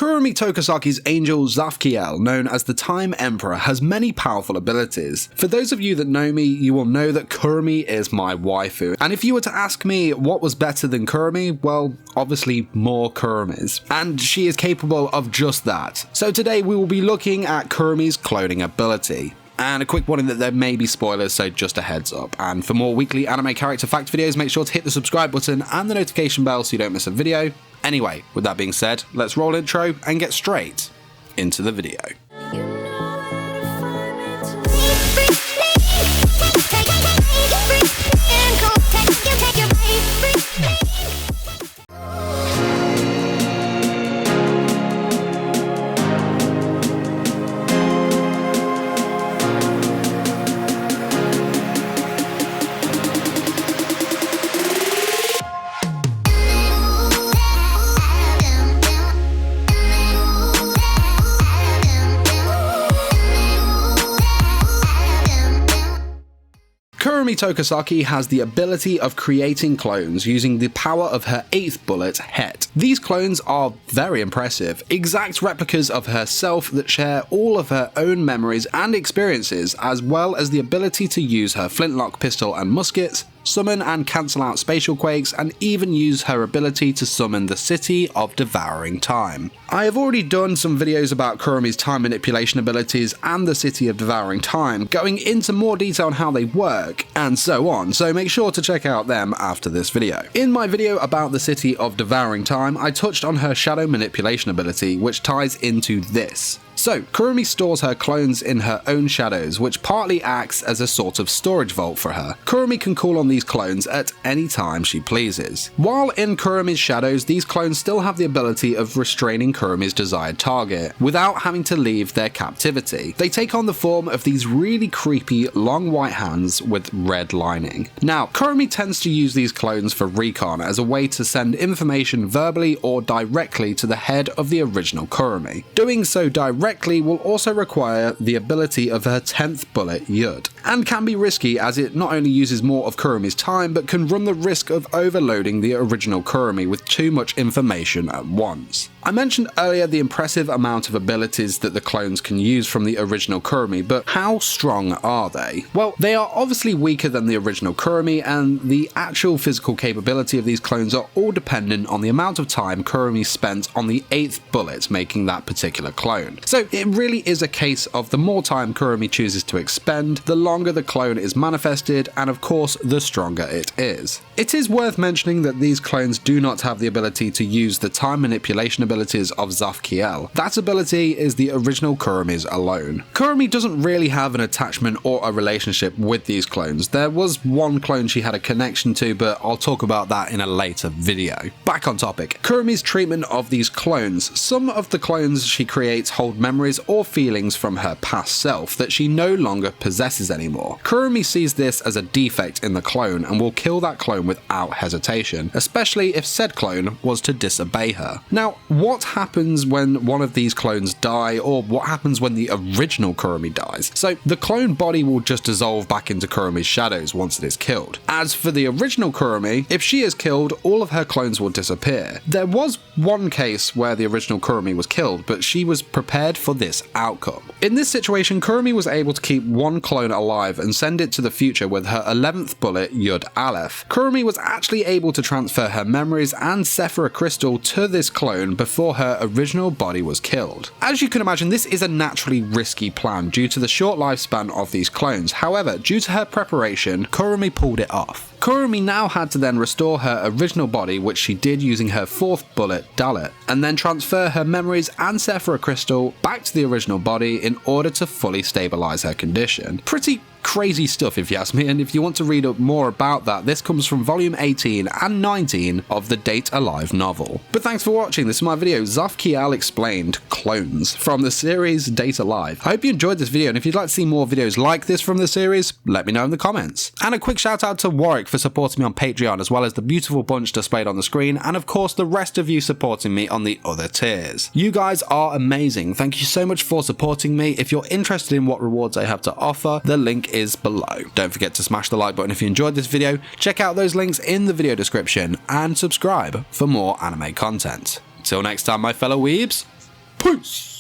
Kurumi Tokusaki's angel Zafkiel, known as the Time Emperor, has many powerful abilities. For those of you that know me, you will know that Kurumi is my waifu, and if you were to ask me what was better than Kurumi, well, obviously more Kurumis. And she is capable of just that. So today we will be looking at Kurumi's cloning ability. And a quick warning that there may be spoilers, so just a heads up. And for more weekly anime character fact videos, make sure to hit the subscribe button and the notification bell so you don't miss a video. Anyway, with that being said, let's roll intro and get straight into the video. Kurumi Tokusaki has the ability of creating clones using the power of her 8th bullet, Het. These clones are very impressive, exact replicas of herself that share all of her own memories and experiences, as well as the ability to use her flintlock pistol and muskets, summon and cancel out spatial quakes, and even use her ability to summon the City of Devouring Time. I have already done some videos about Kurumi's time manipulation abilities and the City of Devouring Time, going into more detail on how they work, and so on, so make sure to check out them after this video. In my video about the City of Devouring Time, I touched on her shadow manipulation ability, which ties into this. So, Kurumi stores her clones in her own shadows, which partly acts as a sort of storage vault for her. Kurumi can call on these clones at any time she pleases. While in Kurumi's shadows, these clones still have the ability of restraining Kurumi's desired target, without having to leave their captivity. They take on the form of these really creepy, long white hands with red lining. Now, Kurumi tends to use these clones for recon as a way to send information verbally or directly to the head of the original Kurumi. Doing so directly will also require the ability of her 10th bullet, Yud, and can be risky as it not only uses more of Kurumi's time, but can run the risk of overloading the original Kurumi with too much information at once. I mentioned earlier the impressive amount of abilities that the clones can use from the original Kurumi, but how strong are they? Well, they are obviously weaker than the original Kurumi, and the actual physical capability of these clones are all dependent on the amount of time Kurumi spent on the 8th bullet making that particular clone. So it really is a case of the more time Kurumi chooses to expend, the longer the clone is manifested, and of course the stronger it is. It is worth mentioning that these clones do not have the ability to use the time manipulation abilities of Zafkiel. That ability is the original Kurumi's alone. Kurumi doesn't really have an attachment or a relationship with these clones. There was one clone she had a connection to, but I'll talk about that in a later video. Back on topic. Kurumi's treatment of these clones. Some of the clones she creates hold memories or feelings from her past self that she no longer possesses anymore. Kurumi sees this as a defect in the clone and will kill that clone without hesitation, especially if said clone was to disobey her. Now, what happens when one of these clones die, or what happens when the original Kurumi dies? So the clone body will just dissolve back into Kurumi's shadows once it is killed. As for the original Kurumi, if she is killed, all of her clones will disappear. There was one case where the original Kurumi was killed, but she was prepared for this outcome. In this situation, Kurumi was able to keep one clone alive and send it to the future with her 11th bullet, Yud Aleph. Kurumi was actually able to transfer her memories and Sephira crystal to this clone before her original body was killed. As you can imagine, this is a naturally risky plan due to the short lifespan of these clones. However, due to her preparation, Kurumi pulled it off. Kurumi now had to then restore her original body, which she did using her 4th bullet, Dalit, and then transfer her memories and Sephira crystal back to the original body in order to fully stabilize her condition. Pretty crazy stuff if you ask me, and if you want to read up more about that, this comes from volume 18 and 19 of the Date Alive novel. But thanks for watching. This is my video, Zafkiel Explained Clones, from the series Date Alive. I hope you enjoyed this video, and if you'd like to see more videos like this from the series, let me know in the comments. And a quick shout out to Warwick for supporting me on Patreon, as well as the beautiful bunch displayed on the screen, and of course the rest of you supporting me on the other tiers. You guys are amazing. Thank you so much for supporting me. If you're interested in what rewards I have to offer, the link is below. Don't forget to smash the like button if you enjoyed this video, check out those links in the video description, and subscribe for more anime content. Till next time, my fellow weebs, Peace!